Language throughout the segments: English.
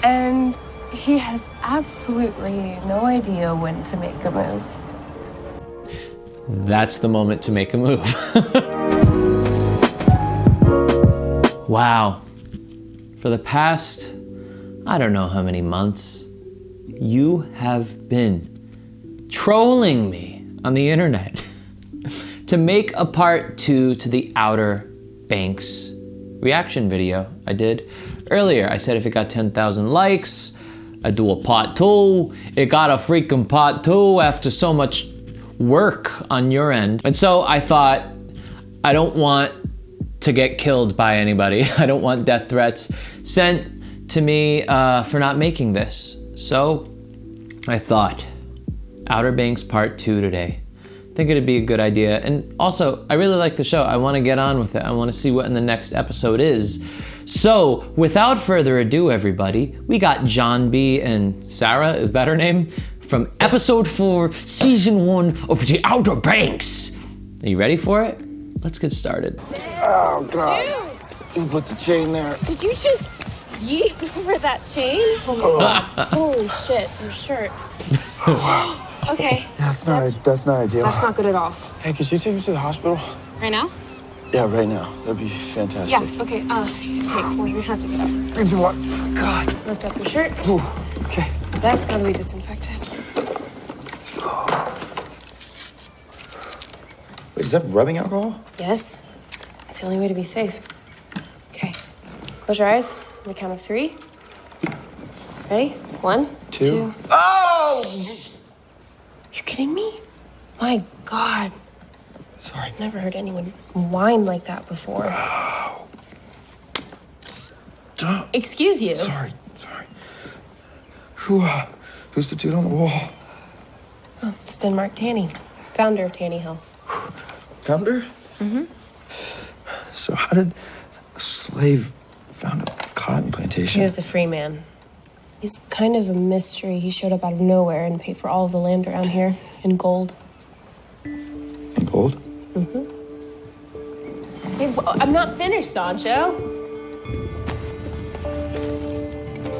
And he has absolutely no idea when to make a move. That's the moment to make a move. Wow. For the past, I don't know how many months, you have been trolling me on the internet to make a part 2 to the Outer Banks reaction video I did earlier. I said if it got 10,000 likes, I'd do a part 2. It got a freaking part 2 after so much work on your end. And so I thought, I don't want to get killed by anybody. I don't want death threats sent to me for not making this. So I thought, Outer Banks part 2 today. I think it'd be a good idea. And also, I really like the show. I want to get on with it. I want to see what in the next episode is. So without further ado, everybody, we got John B and Sarah, is that her name? From episode 4, season 1 of the Outer Banks. Are you ready for it? Let's get started. Oh, God. You put the chain there. Did you just yeet over that chain? Holy shit, your shirt. Okay. Yeah, that's not ideal. That's not good at all. Hey, could you take me to the hospital? Right now? Yeah, right now. That'd be fantastic. Yeah, okay. Okay, well, you're gonna have to get up. Thanks a lot. God. Lift up your shirt. Ooh, okay. That's gotta be disinfected. Wait, is that rubbing alcohol? Yes. It's the only way to be safe. Okay. Close your eyes on the count of 3. Ready? 1, 2. Oh! You kidding me? My God. Sorry. I've never heard anyone whine like that before. Oh. Stop. Excuse you. Sorry. Who's the dude on the wall? Oh, it's Denmark Tanny, founder of Tanny Hill. Founder? Mm-hmm. So how did a slave found a cotton plantation? He was a free man. He's kind of a mystery. He showed up out of nowhere and paid for all of the land around here in gold. In gold? Mm-hmm. Hey, I'm not finished, Sancho.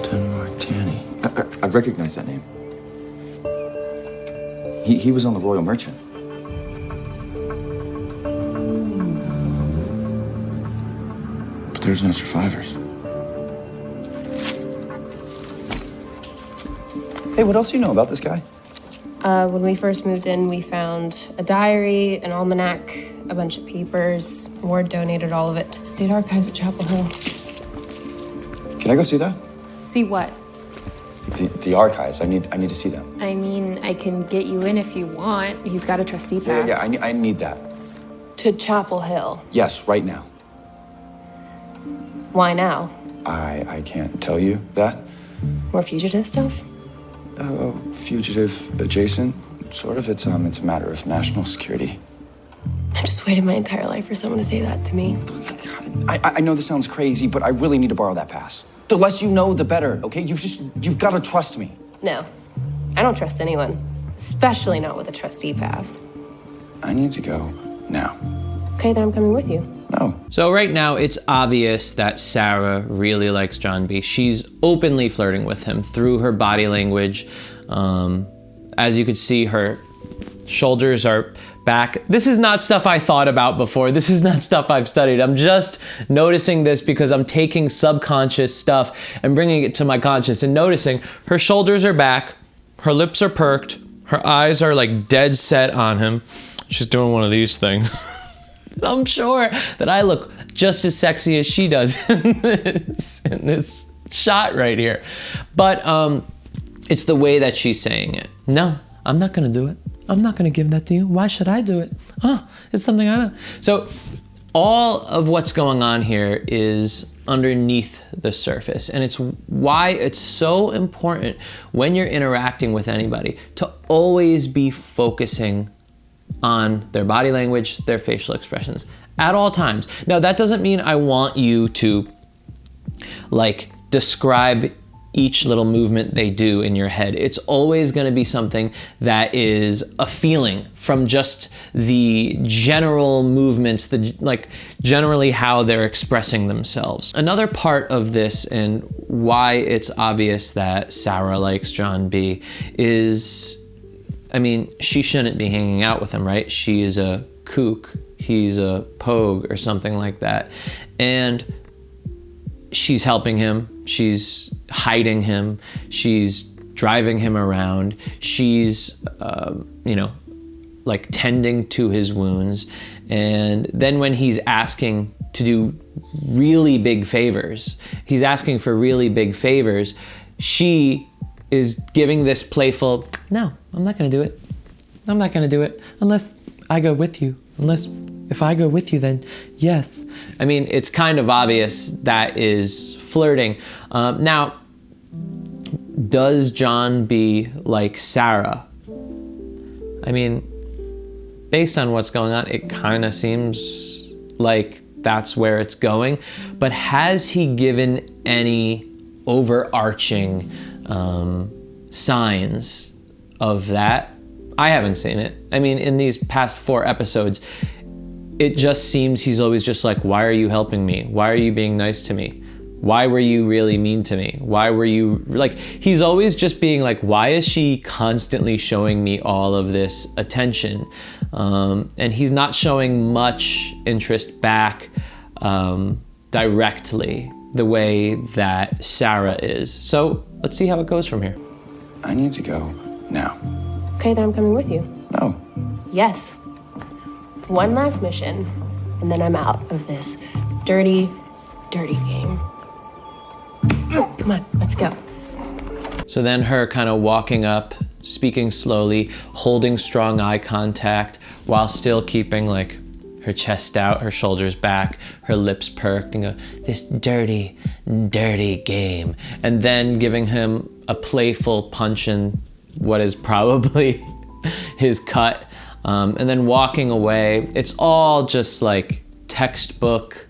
Denmark Tanny. I recognize that name. He was on the Royal Merchant. But there's no survivors. Hey, what else do you know about this guy? When we first moved in, we found a diary, an almanac, a bunch of papers. Ward donated all of it to the State Archives at Chapel Hill. Can I go see that? See what? The archives. I need to see them. I mean, I can get you in if you want. He's got a trustee pass. Yeah, I need that. To Chapel Hill. Yes, right now. Why now? I can't tell you that. More fugitive stuff? Fugitive adjacent, sort of. It's a matter of national security. I just waited my entire life for someone to say that to me. I know this sounds crazy, but I really need to borrow that pass. The less you know, the better, okay? You've got to trust me. No, I don't trust anyone, especially not with a trustee pass. I need to go now. Okay, then I'm coming with you. No. So right now it's obvious that Sarah really likes John B. She's openly flirting with him through her body language. As you could see, her shoulders are back. This is not stuff I thought about before. This is not stuff I've studied. I'm just noticing this because I'm taking subconscious stuff and bringing it to my conscious and noticing her shoulders are back, her lips are perked, her eyes are like dead set on him. She's doing one of these things. I'm sure that I look just as sexy as she does in this shot right here. But it's the way that she's saying it. No, I'm not gonna do it. I'm not gonna give that to you. Why should I do it? It's something I know. So all of what's going on here is underneath the surface. And it's why it's so important when you're interacting with anybody to always be focusing on their body language, their facial expressions at all times. Now, that doesn't mean I want you to like describe each little movement they do in your head. It's always going to be something that is a feeling from just the general movements, like generally how they're expressing themselves. Another part of this and why it's obvious that Sarah likes John B is, I mean, she shouldn't be hanging out with him, right? She is a kook, he's a pogue or something like that. And she's helping him, she's hiding him, she's driving him around, she's, you know, like tending to his wounds. And then when he's asking to do really big favors, he's asking for really big favors, she is giving this playful, no, I'm not gonna do it. I'm not gonna do it unless I go with you. Unless if I go with you, then yes. I mean, it's kind of obvious that is flirting. Now, does John B like Sarah? I mean, based on what's going on, it kind of seems like that's where it's going. But has he given any overarching signs of that? I haven't seen it. I mean, in these past 4 episodes, it just seems he's always just like, why are you helping me? Why are you being nice to me? Why were you really mean to me? Why were you, like, he's always just being like, why is she constantly showing me all of this attention? And he's not showing much interest back directly the way that Sarah is. So let's see how it goes from here. I need to go now. Okay, then I'm coming with you. No. Yes. One last mission, and then I'm out of this dirty, dirty game. Come on, let's go. So then her kind of walking up, speaking slowly, holding strong eye contact while still keeping like her chest out, her shoulders back, her lips perked, and go, this dirty, dirty game. And then giving him a playful punch in what is probably his cut, and then walking away. It's all just like textbook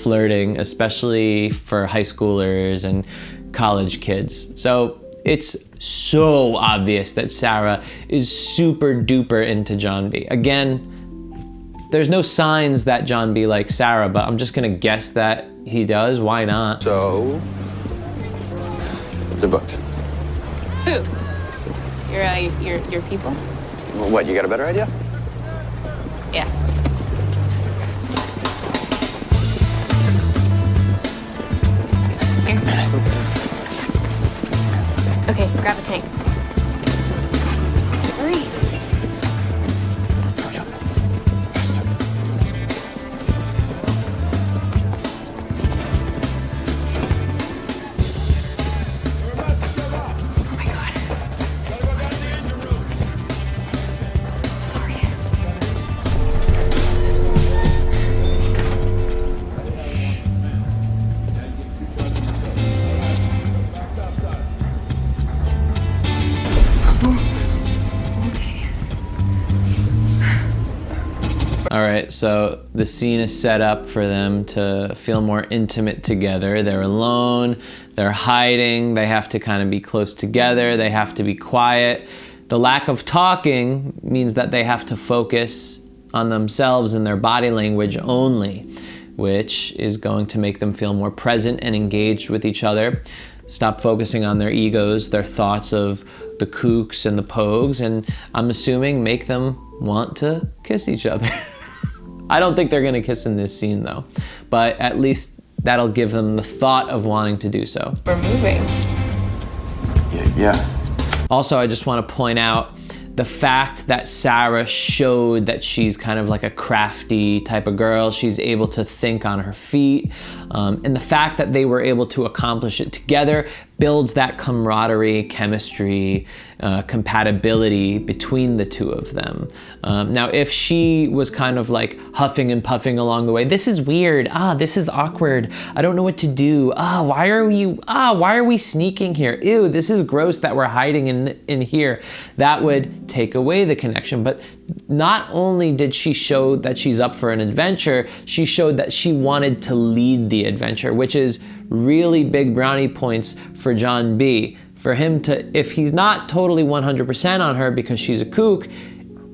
flirting, especially for high schoolers and college kids. So it's so obvious that Sarah is super duper into John B. Again, there's no signs that John B likes Sarah, but I'm just gonna guess that he does. Why not? So, they're booked. Who? Your people? Well, what, you got a better idea? Yeah. Here. Okay, grab a tank. Hurry. Oh my God. Sorry. All right, so the scene is set up for them to feel more intimate together. They're alone, they're hiding, they have to kind of be close together, they have to be quiet. The lack of talking means that they have to focus on themselves and their body language only, which is going to make them feel more present and engaged with each other. Stop focusing on their egos, their thoughts of the kooks and the pogues, and I'm assuming make them want to kiss each other. I don't think they're gonna kiss in this scene though, but at least that'll give them the thought of wanting to do so. We're moving. Yeah. Also, I just want to point out the fact that Sarah showed that she's kind of like a crafty type of girl. She's able to think on her feet. And the fact that they were able to accomplish it together builds that camaraderie, chemistry, compatibility between the two of them. Now, if she was kind of like huffing and puffing along the way, this is weird, this is awkward, I don't know what to do, why are we sneaking here? Ew, this is gross that we're hiding in here. That would take away the connection. But not only did she show that she's up for an adventure, she showed that she wanted to lead the adventure, which is really big brownie points for John B. For him to, if he's not totally 100% on her because she's a kook,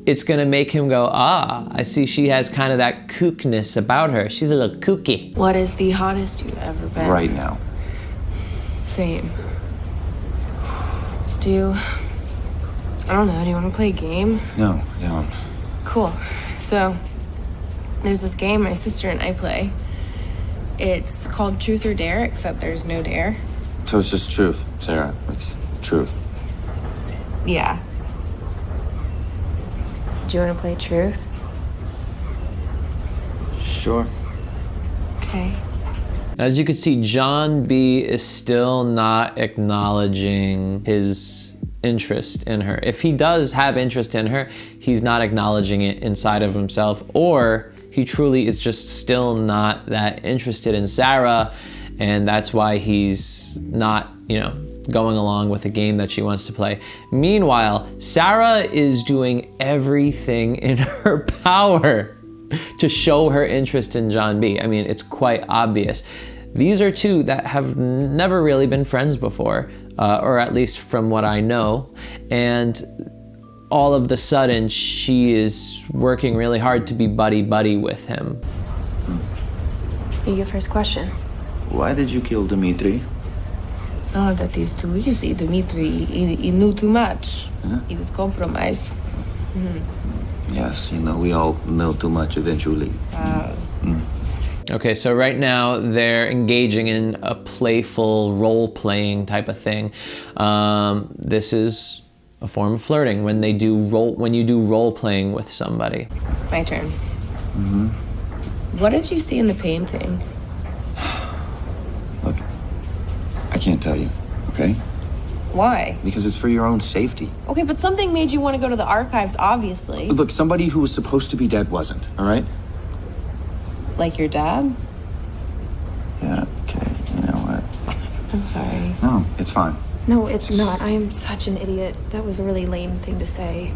it's gonna make him go, ah, I see she has kind of that kookness about her. She's a little kooky. What is the hottest you've ever been? Right now. Same. I don't know, do you want to play a game? No, I don't. Cool. So, there's this game my sister and I play. It's called Truth or Dare, except there's no dare. So it's just truth, Sarah. It's truth. Yeah. Do you want to play Truth? Sure. Okay. As you can see, John B is still not acknowledging his interest in her. If he does have interest in her, he's not acknowledging it inside of himself, or he truly is just still not that interested in Sarah, and that's why he's not, going along with the game that she wants to play. Meanwhile, Sarah is doing everything in her power to show her interest in John B. I mean, it's quite obvious. These are two that have never really been friends before, or at least from what I know, and all of the sudden she is working really hard to be buddy-buddy with him. You get first question. Why did you kill Dmitri? Oh, that is too easy. Dmitri, he knew too much. Huh? He was compromised. Yes, we all know too much eventually. Okay, so right now they're engaging in a playful role-playing type of thing. This is a form of flirting when you do role-playing with somebody. My turn. What did you see in the painting? Look, I can't tell you, okay? Why? Because it's for your own safety. Okay, but something made you want to go to the archives, obviously. Look, somebody who was supposed to be dead wasn't, all right? Like your dad? Yeah, okay, you know what? I'm sorry. No, it's fine. No, it's not. I am such an idiot. That was a really lame thing to say.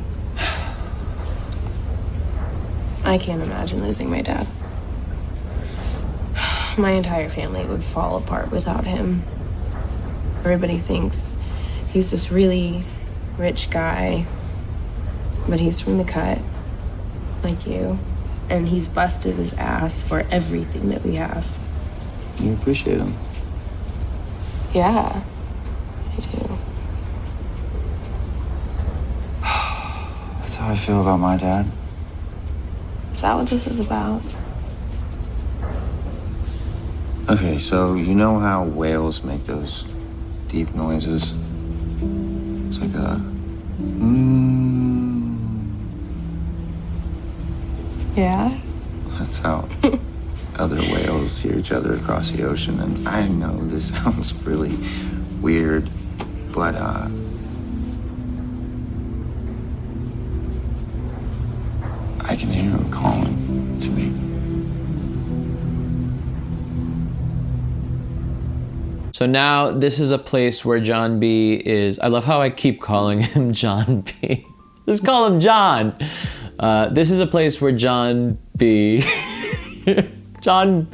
I can't imagine losing my dad. My entire family would fall apart without him. Everybody thinks he's this really rich guy, but he's from the cut, like you. And he's busted his ass for everything that we have. You appreciate him. Yeah, I do. That's how I feel about my dad. Is that what this is about? Okay, so you know how whales make those deep noises? It's like a... Yeah? That's how other whales hear each other across the ocean. And I know this sounds really weird, but I can hear him calling to me. So now this is a place where John B is, I love how I keep calling him John B. Let's call him John. This is a place where John B, John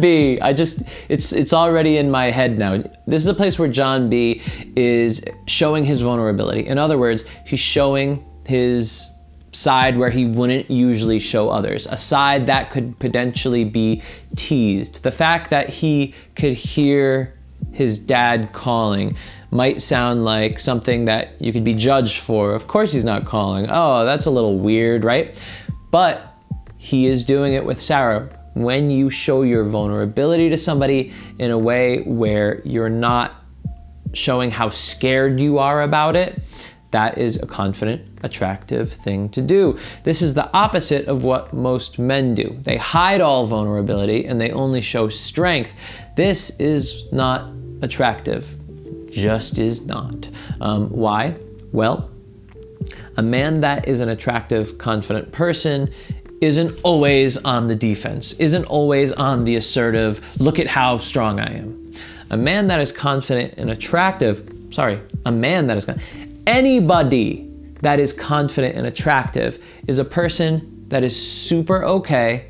B, it's already in my head now. This is a place where John B is showing his vulnerability. In other words, he's showing his side where he wouldn't usually show others, a side that could potentially be teased. The fact that he could hear his dad calling might sound like something that you could be judged for. Of course he's not calling. Oh, that's a little weird, right? But he is doing it with Sarah. When you show your vulnerability to somebody in a way where you're not showing how scared you are about it, that is a confident, attractive thing to do. This is the opposite of what most men do. They hide all vulnerability and they only show strength. This is not attractive. Just is not. Why? Well, a man that is an attractive, confident person isn't always on the defense, isn't always on the assertive, look at how strong I am. A man that is confident and attractive, anybody that is confident and attractive is a person that is super okay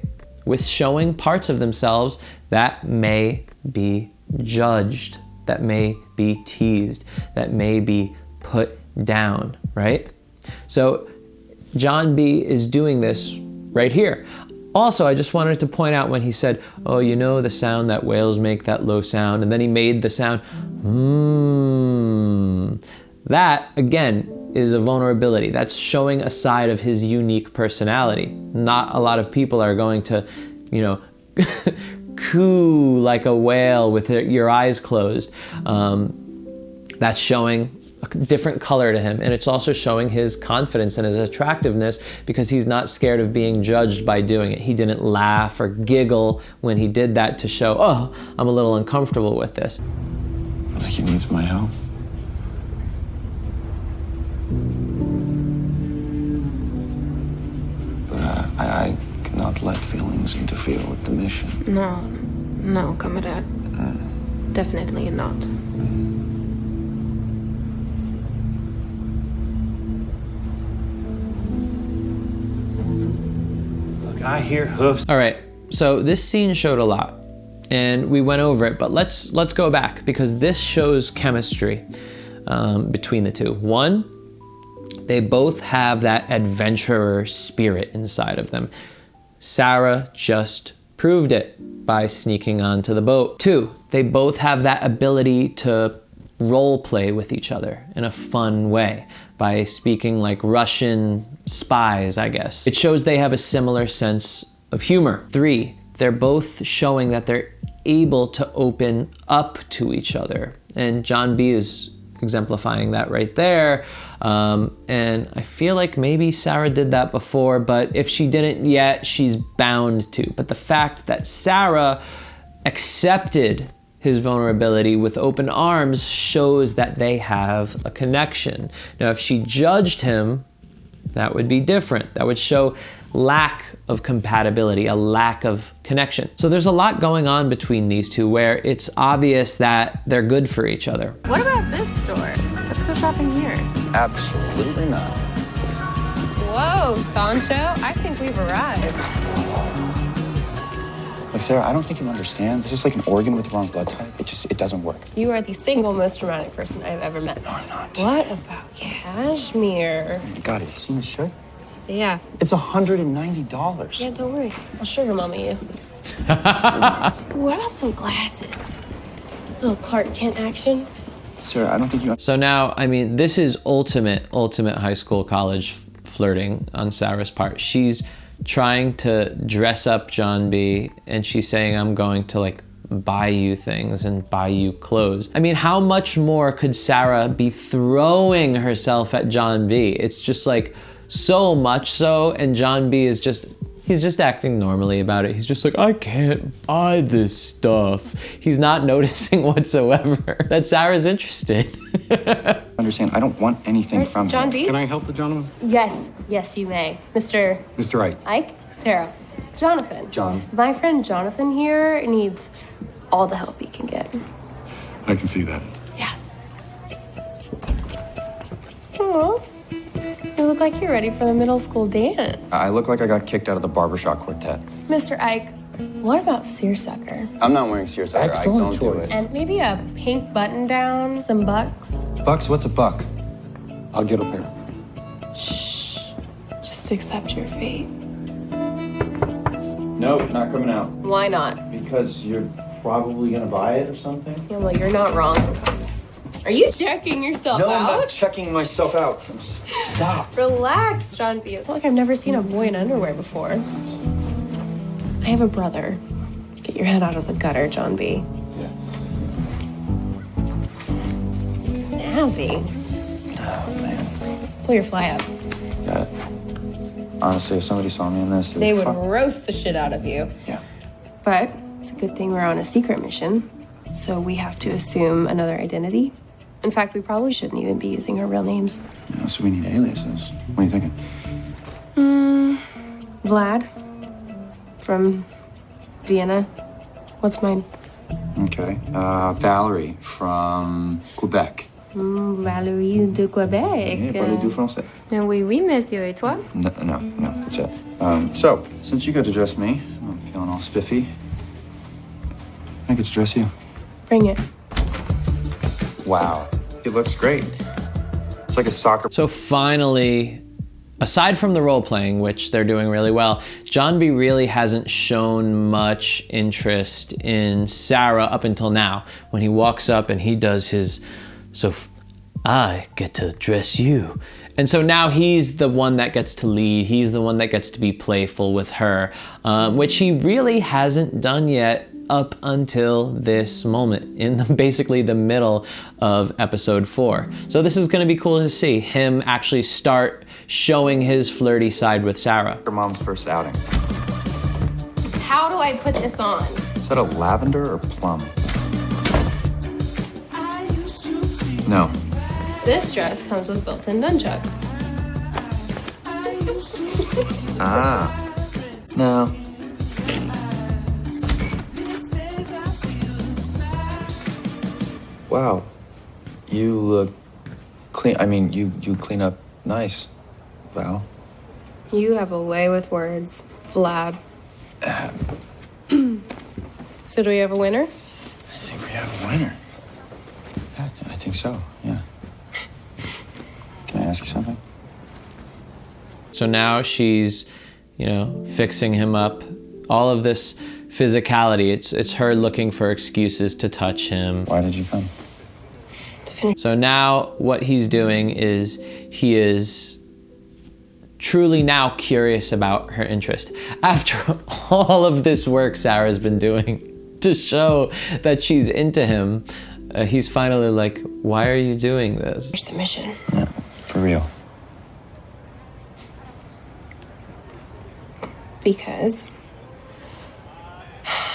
with showing parts of themselves that may be judged, that may be teased, that may be put down, right? So John B is doing this right here. Also, I just wanted to point out when he said, oh, you know the sound that whales make, that low sound, and then he made the sound, That, again, is a vulnerability. That's showing a side of his unique personality. Not a lot of people are going to, you know, coo like a whale with your eyes closed. That's showing a different color to him, and it's also showing his confidence and his attractiveness because he's not scared of being judged by doing it. He didn't laugh or giggle when he did that to show, oh, I'm a little uncomfortable with this. Like he needs my help. But I cannot let feelings interfere with the mission. No, Kamerad. Definitely not. I hear hoofs. All right, so this scene showed a lot, and we went over it, but let's go back because this shows chemistry between the two. One, they both have that adventurer spirit inside of them. Sarah just proved it by sneaking onto the boat. Two, they both have that ability to role play with each other in a fun way by speaking like Russian spies, I guess. It shows they have a similar sense of humor. Three, they're both showing that they're able to open up to each other. And John B is exemplifying that right there. And I feel like maybe Sarah did that before, but if she didn't yet, she's bound to. But the fact that Sarah accepted his vulnerability with open arms shows that they have a connection. Now, if she judged him, that would be different. That would show lack of compatibility, a lack of connection. So there's a lot going on between these two where it's obvious that they're good for each other. What about this store? Let's go shopping here. Absolutely not. Whoa, Sancho, I think we've arrived. Like, Sarah, I don't think you understand. This is like an organ with the wrong blood type. It doesn't work. You are the single most dramatic person I've ever met. No, I'm not. What about cashmere? God, have you seen this shirt? Yeah. It's $190. Yeah, don't worry. I'll sugar mama you. What about some glasses? Little Clark Kent action. Sarah, I don't think you... So now, I mean, this is ultimate high school, college flirting on Sarah's part. She's trying to dress up John B, and she's saying, I'm going to like buy you things and buy you clothes. I mean, how much more could Sarah be throwing herself at John B? It's just like so much so, and John B is just, he's just acting normally about it. He's just like, I can't buy this stuff. He's not noticing whatsoever that Sarah's interested. Understand, I don't want anything from John him. B? Can I help the gentleman? Yes, you may. Mr. Mr. Ike? Sarah. Jonathan. John. My friend Jonathan here needs all the help he can get. I can see that. Yeah. Oh, you look like you're ready for the middle school dance. I look like I got kicked out of the barbershop quartet. Mr. Ike, what about seersucker? I'm not wearing seersucker. Excellent Ike, don't choice. do it. And maybe a pink button down, some bucks? Bucks? What's a buck? I'll get a pair. Shh. Just accept your fate. Nope, not coming out. Why not? Because you're probably gonna buy it or something? Yeah, well, you're not wrong. Are you checking yourself No, out? I'm not checking myself out. Stop. Relax, John B. It's not like I've never seen a boy in underwear before. I have a brother. Get your head out of the gutter, John B. Yeah. Snazzy. Oh, man. Pull your fly up. Got it. Honestly, if somebody saw me in this, They would roast the shit out of you. Yeah. But it's a good thing we're on a secret mission, so we have to assume another identity. In fact, we probably shouldn't even be using our real names. Yeah, so we need aliases. What are you thinking? Vlad from Vienna. What's mine? Okay. Valerie from Quebec. Valérie de Québec. Yeah, parlez du français. Oui, monsieur. Et toi? No, that's it. So, since you got to dress me, I'm feeling all spiffy. I get to dress you. Bring it. Wow. It looks great. It's like a soccer. So finally, aside from the role playing, which they're doing really well, John B. really hasn't shown much interest in Sarah up until now, when he walks up and he does his, I get to dress you. And so now he's the one that gets to lead. He's the one that gets to be playful with her, which he really hasn't done yet up until this moment, in basically the middle of episode 4. So this is gonna be cool to see him actually start showing his flirty side with Sarah. Your mom's first outing. How do I put this on? Is that a lavender or plum? No. This dress comes with built-in nunchucks. Ah. No. Wow. You look clean. I mean, you clean up nice, Val. You have a way with words, Vlad. So do we have a winner? I think we have a winner. I think so, yeah. Can I ask you something? So now she's, fixing him up. All of this physicality, it's her looking for excuses to touch him. Why did you come? So now what he's doing is he is truly now curious about her interest. After all of this work Sarah's been doing to show that she's into him, he's finally like, why are you doing this? Here's the mission. Yeah, for real. Because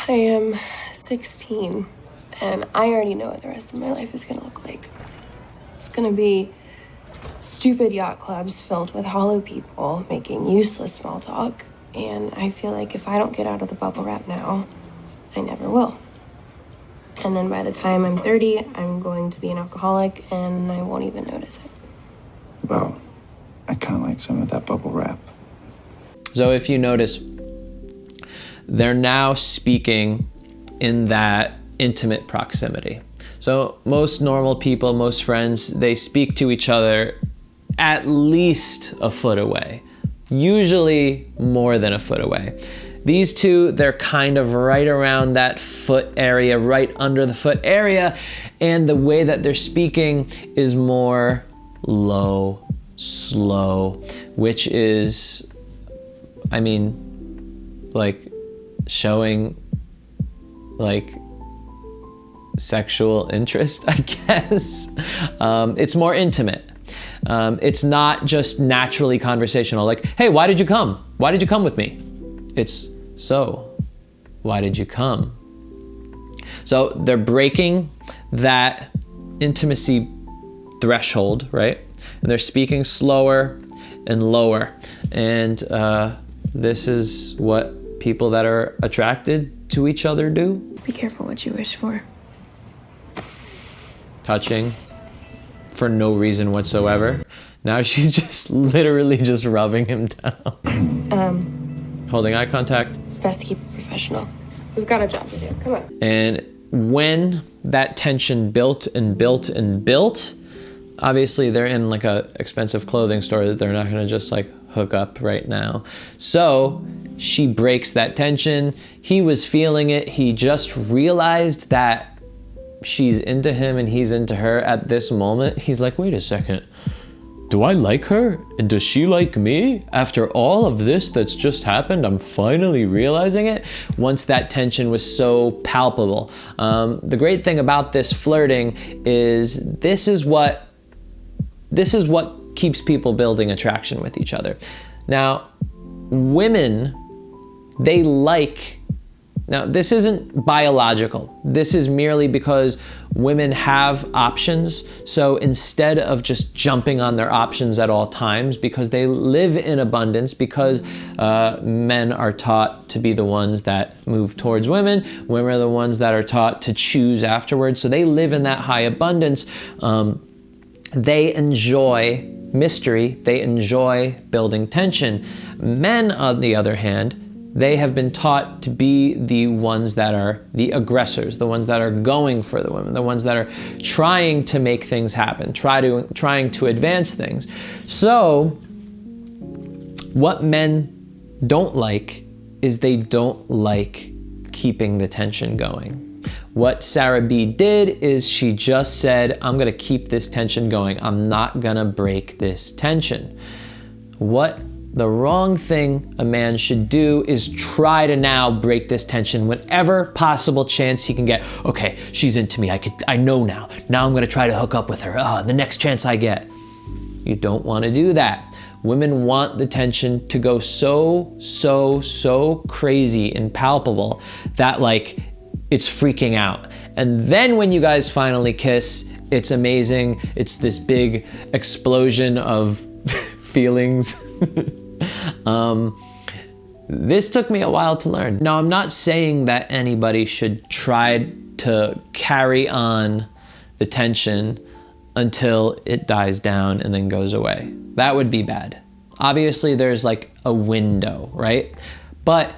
I am 16 and I already know what the rest of my life is gonna look like. It's gonna be stupid yacht clubs filled with hollow people making useless small talk, and I feel like if I don't get out of the bubble wrap now, I never will. And then by the time I'm 30, I'm going to be an alcoholic and I won't even notice it. Well, I kind of like some of that bubble wrap. So if you notice, they're now speaking in that intimate proximity. So most normal people, most friends, they speak to each other at least a foot away, usually more than a foot away. These two, they're kind of right around that foot area, right under the foot area, and the way that they're speaking is more low, slow, which is, like showing like sexual interest, I guess. It's more intimate. It's not just naturally conversational, like, hey, why did you come? Why did you come with me? It's, so, why did you come? So they're breaking that intimacy threshold, right? And they're speaking slower and lower. And this is what people that are attracted to each other do. Be careful what you wish for. Touching for no reason whatsoever. Now she's just literally just rubbing him down. Holding eye contact. Best to keep it professional. We've got a job to do. Come on. And when that tension built and built and built, obviously they're in like a expensive clothing store that they're not gonna just like hook up right now. So she breaks that tension. He was feeling it. He just realized that she's into him and he's into her at this moment. He's like, wait a second. Do I like her? And does she like me? After all of this that's just happened, I'm finally realizing it. Once that tension was so palpable. The great thing about this flirting is this is what keeps people building attraction with each other. Now, women, they like, now this isn't biological. This is merely because women have options. So instead of just jumping on their options at all times, because they live in abundance, because men are taught to be the ones that move towards women, women are the ones that are taught to choose afterwards. So they live in that high abundance. They enjoy mystery. They enjoy building tension. Men, on the other hand, they have been taught to be the ones that are the aggressors, the ones that are going for the women, the ones that are trying to make things happen, trying to advance things. So what men don't like is they don't like keeping the tension going. What Sarah B did is she just said, I'm gonna keep this tension going. I'm not gonna break this tension. What the wrong thing a man should do is try to now break this tension whenever possible chance he can get. Okay, she's into me, I know now. Now I'm gonna try to hook up with her, the next chance I get. You don't wanna do that. Women want the tension to go so crazy and palpable that like it's freaking out. And then when you guys finally kiss, it's amazing. It's this big explosion of feelings. This took me a while to learn. Now, I'm not saying that anybody should try to carry on the tension until it dies down and then goes away. That would be bad. Obviously, there's like a window, right? But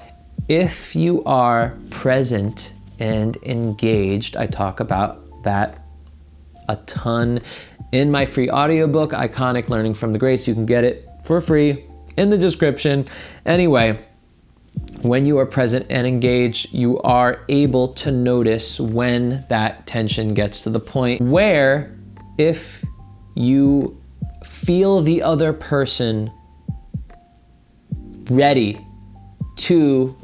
if you are present and engaged, I talk about that a ton in my free audiobook, Iconic Learning from the Greats. You can get it for free in the description. Anyway, when you are present and engaged, you are able to notice when that tension gets to the point where if you feel the other person ready to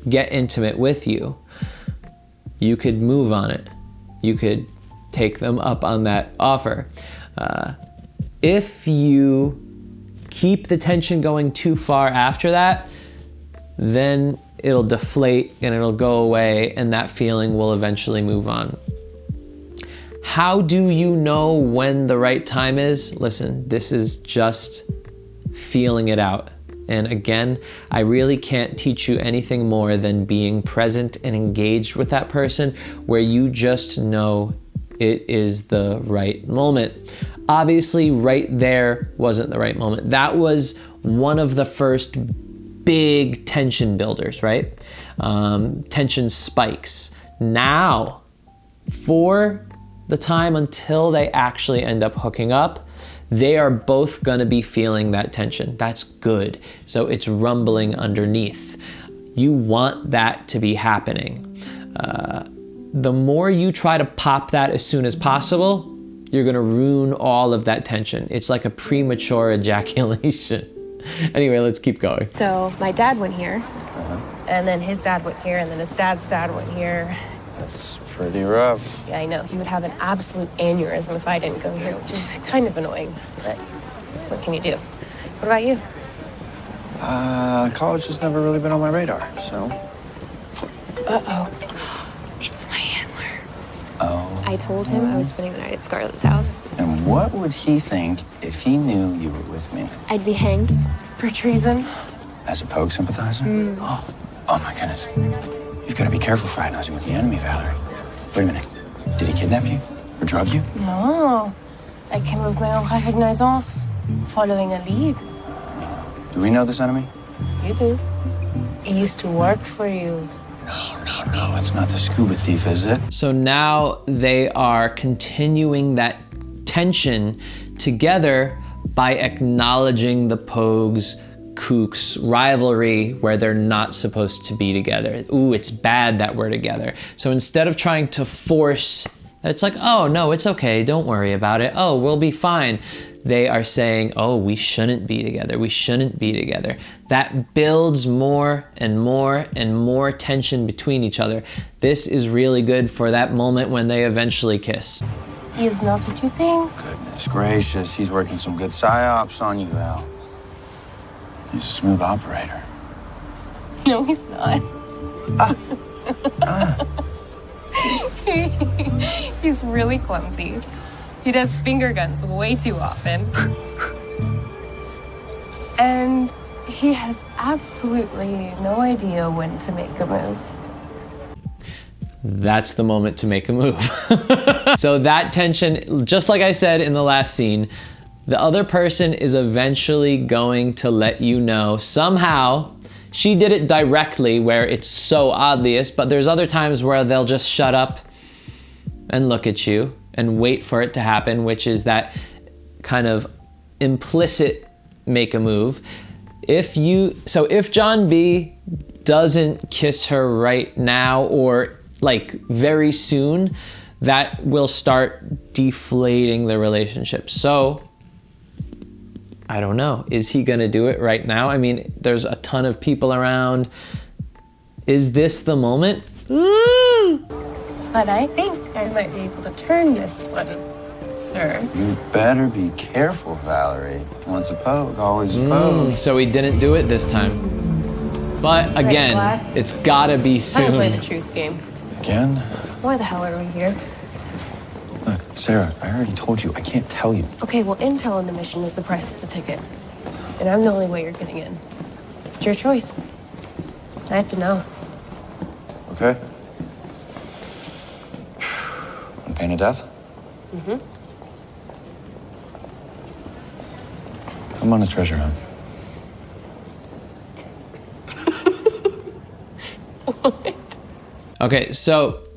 get intimate with you, you could move on it. You could take them up on that offer. If you keep the tension going too far after that, then it'll deflate and it'll go away and that feeling will eventually move on. How do you know when the right time is? Listen, this is just feeling it out. And again, I really can't teach you anything more than being present and engaged with that person where you just know it is the right moment. Obviously, right there wasn't the right moment. That was one of the first big tension builders, right? Tension spikes. Now, for the time until they actually end up hooking up, they are both gonna be feeling that tension. That's good. So it's rumbling underneath. You want that to be happening. The more you try to pop that as soon as possible, you're gonna ruin all of that tension. It's like a premature ejaculation. Anyway, let's keep going. So my dad went here. And then his dad went here, and then his dad's dad went here. That's pretty rough. Yeah, I know. He would have an absolute aneurysm if I didn't go here, which is kind of annoying. But what can you do? What about you? College has never really been on my radar, so. Uh-oh. It's my handler. Oh. I told him I was spending the night at Scarlett's house. And what would he think if he knew you were with me? I'd be hanged. For treason? As a Pogue sympathizer? Oh my goodness. You've got to be careful fraternizing with the enemy, Valerie. Wait a minute. Did he kidnap you? Or drug you? No. I came with my own recognizance, following a lead. Do we know this enemy? You do. He used to work for you. No, it's not the scuba thief, is it? So now they are continuing that tension together by acknowledging the Pogues' kooks rivalry where they're not supposed to be together. Ooh, it's bad that we're together. So instead of trying to force, it's like, oh no, it's okay, don't worry about it. Oh, we'll be fine. They are saying, oh, we shouldn't be together. We shouldn't be together. That builds more and more and more tension between each other. This is really good for that moment when they eventually kiss. He is not what you think. Goodness gracious, he's working some good psyops on you, Val. He's a smooth operator. No, he's not. He's really clumsy. He does finger guns way too often. And he has absolutely no idea when to make a move. That's the moment to make a move. So that tension, just like I said in the last scene, the other person is eventually going to let you know somehow she did it directly where it's so obvious, but there's other times where they'll just shut up and look at you and wait for it to happen, which is that kind of implicit make a move. If John B doesn't kiss her right now or like very soon, that will start deflating the relationship. So I don't know. Is he gonna do it right now? I mean, there's a ton of people around. Is this the moment? But I think I might be able to turn this one, sir. You better be careful, Valerie. Once a poke, always a poke. So he didn't do it this time. But again, Vlad. it's gotta be Time to play the soon. truth game. Again? Why the hell are we here? Look, Sarah, I already told you, I can't tell you. Okay, well, intel on the mission is the price of the ticket. And I'm the only way you're getting in. It's your choice. I have to know. Okay? On pain of death? Mm-hmm. I'm on a treasure hunt. What? Okay, so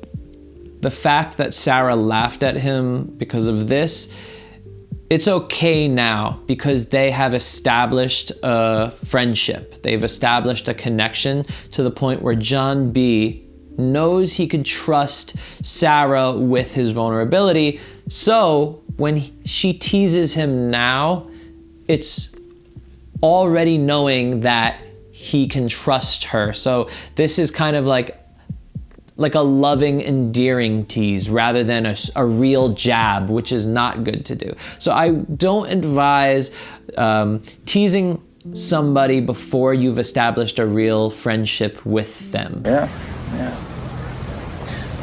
the fact that Sarah laughed at him because of this, it's okay now because they have established a friendship. They've established a connection to the point where John B knows he could trust Sarah with his vulnerability. So when she teases him now, it's already knowing that he can trust her. So this is kind of like a loving, endearing tease rather than a real jab, which is not good to do. So I don't advise teasing somebody before you've established a real friendship with them. Yeah.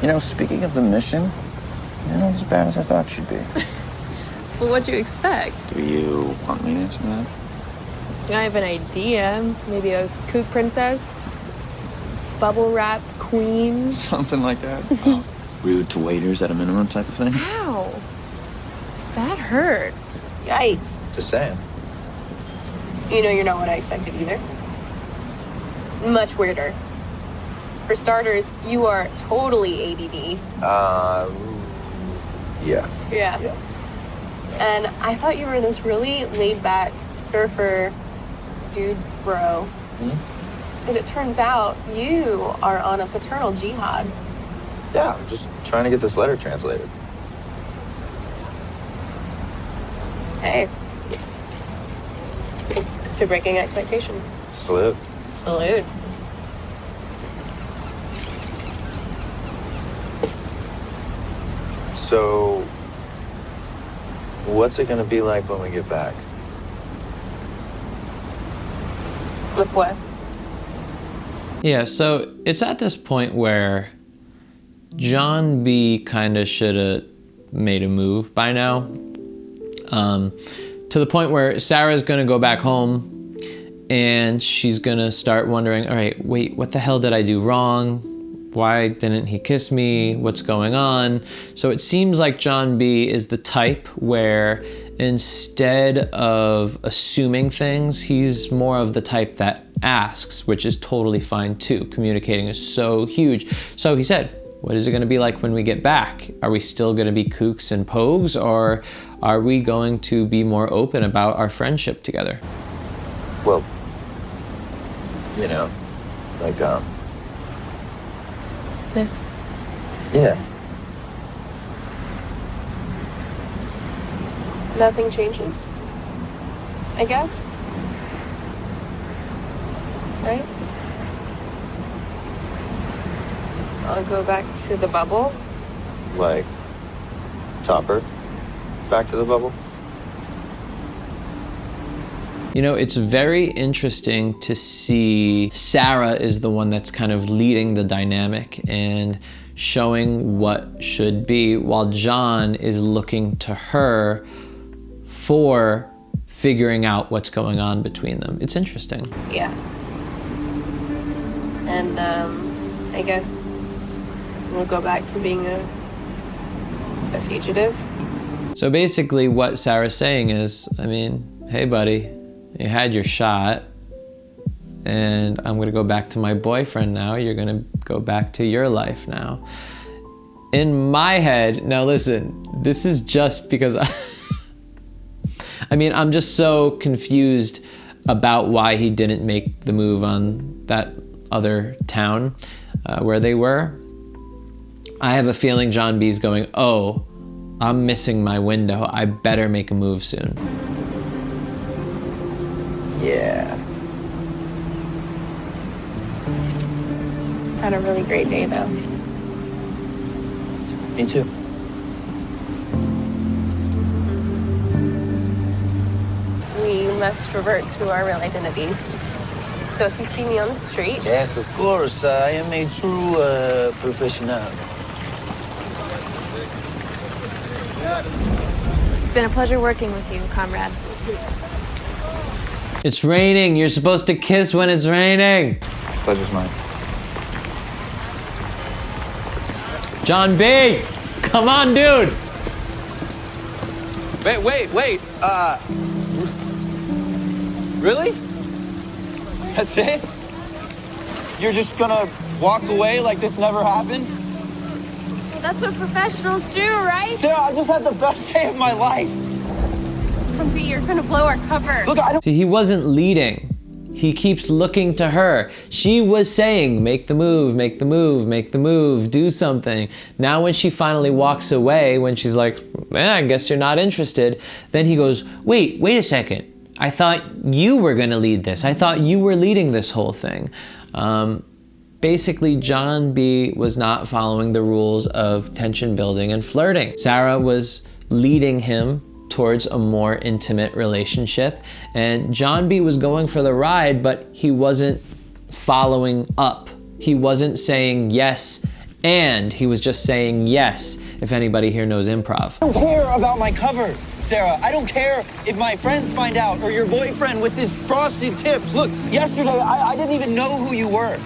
You know, speaking of the mission, you're not as bad as I thought you'd be. Well, what'd you expect? Do you want me to answer that? I have an idea. Maybe a kook princess? Bubble wrap queen? Something like that. Rude to waiters at a minimum type of thing? Ow. That hurts. Yikes. Just saying. You know, you're not what I expected either. It's much weirder. For starters, you are totally ADD. Yeah. Yeah. And I thought you were this really laid-back surfer dude bro. And it turns out you are on a paternal jihad. Yeah, I'm just trying to get this letter translated. Hey. To breaking expectation. Salute. Salute. So, what's it gonna be like when we get back? With what? Yeah, so it's at this point where John B kind of should have made a move by now. To the point where Sarah's gonna go back home and she's gonna start wondering, all right, wait, what the hell did I do wrong? Why didn't he kiss me? What's going on? So it seems like John B is the type where instead of assuming things, he's more of the type that asks, which is totally fine too. Communicating is so huge. So he said, what is it gonna be like when we get back? Are we still gonna be kooks and pogues, or are we going to be more open about our friendship together? Well, you know, like, This. yeah. Nothing changes. I guess. Right? I'll go back to the bubble. Like, Topper, back to the bubble? You know, it's very interesting to see Sarah is the one that's kind of leading the dynamic and showing what should be, while John is looking to her for figuring out what's going on between them. It's interesting. Yeah. And, I guess we'll go back to being a fugitive. So basically what Sarah's saying is, I mean, hey buddy, you had your shot. and I'm gonna go back to my boyfriend now. You're gonna go back to your life now. In my head, now listen, this is just because I mean, I'm just so confused about why he didn't make the move on that other town where they were. I have a feeling John B's going, oh, I'm missing my window. I better make a move soon. Yeah. Had a really great day, though. Me too. We must revert to our real identities. So if you see me on the street... Yes, of course. I am a true professional. It's been a pleasure working with you, comrade. It's raining. You're supposed to kiss when it's raining. Pleasure's mine. John B, come on, dude. Wait. Really? That's it? You're just gonna walk away like this never happened? Well, that's what professionals do, right? Sarah, I just had the best day of my life. Come B, you're gonna blow our cover. Look, I don't... See, he wasn't leading. He keeps looking to her. She was saying, make the move, make the move, make the move, do something. Now when she finally walks away, when she's like, I guess you're not interested, then he goes, wait a second. I thought you were gonna lead this. I thought you were leading this whole thing. Basically, John B was not following the rules of tension building and flirting. Sarah was leading him towards a more intimate relationship, and John B was going for the ride, but he wasn't following up. He wasn't saying yes, and he was just saying yes, if anybody here knows improv. I don't care about my cover, Sarah. I don't care if my friends find out, or your boyfriend with his frosted tips. Look, yesterday, I didn't even know who you were.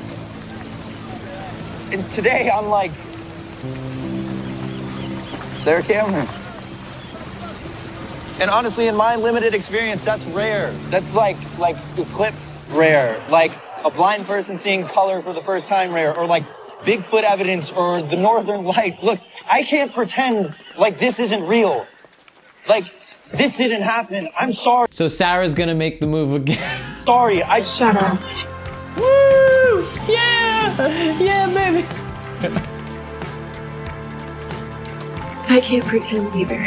And today, I'm like... Sarah Cameron. And honestly, in my limited experience, that's rare. That's like eclipse rare. Like a blind person seeing color for the first time rare. Or like Bigfoot evidence or the Northern Lights. Look, I can't pretend like this isn't real. Like, this didn't happen. I'm sorry. So Sarah's gonna make the move again. Sorry, I... Shut up. Woo! Yeah! Yeah, baby! I can't pretend either.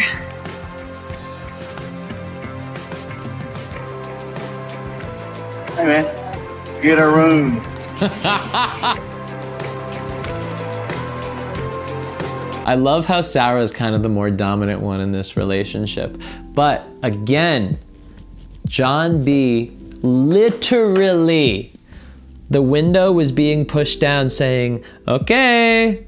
Hey, man, get a room. I love how Sarah is kind of the more dominant one in this relationship. But again, John B literally, the window was being pushed down saying, okay,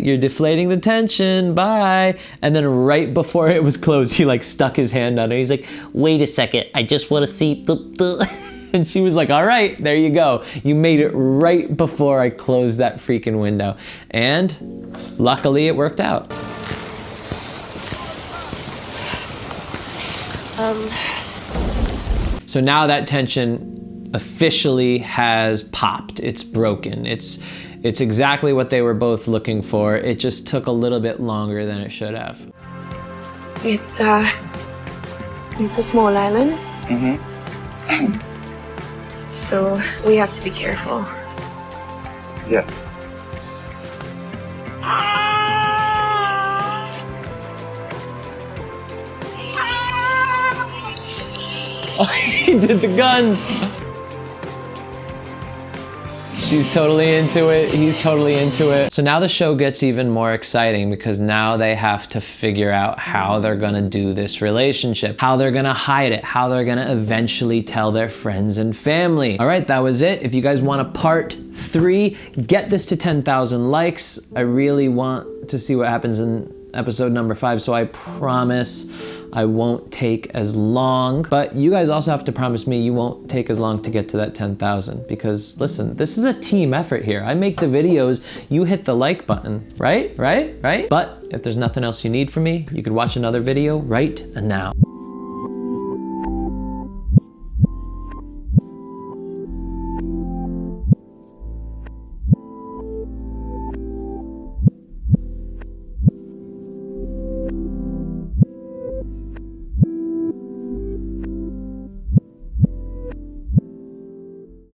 you're deflating the tension, bye. And then right before it was closed, he like stuck his hand on it. He's like, wait a second, I just want to see. And she was like, all right, there you go. You made it right before I closed that freaking window. And luckily it worked out. So now that tension officially has popped. It's broken. It's exactly what they were both looking for. It just took a little bit longer than it should have. It's a small island. Mm-hmm. So we have to be careful. Yeah. Oh, he did the guns. She's totally into it. He's totally into it. So now the show gets even more exciting because now they have to figure out how they're gonna do this relationship, how they're gonna hide it, how they're gonna eventually tell their friends and family. All right, that was it. If you guys want a part 3, get this to 10,000 likes. I really want to see what happens in episode number 5, so I promise I won't take as long, but you guys also have to promise me you won't take as long to get to that 10,000 because listen, this is a team effort here. I make the videos, you hit the like button, right? But if there's nothing else you need from me, you could watch another video right now.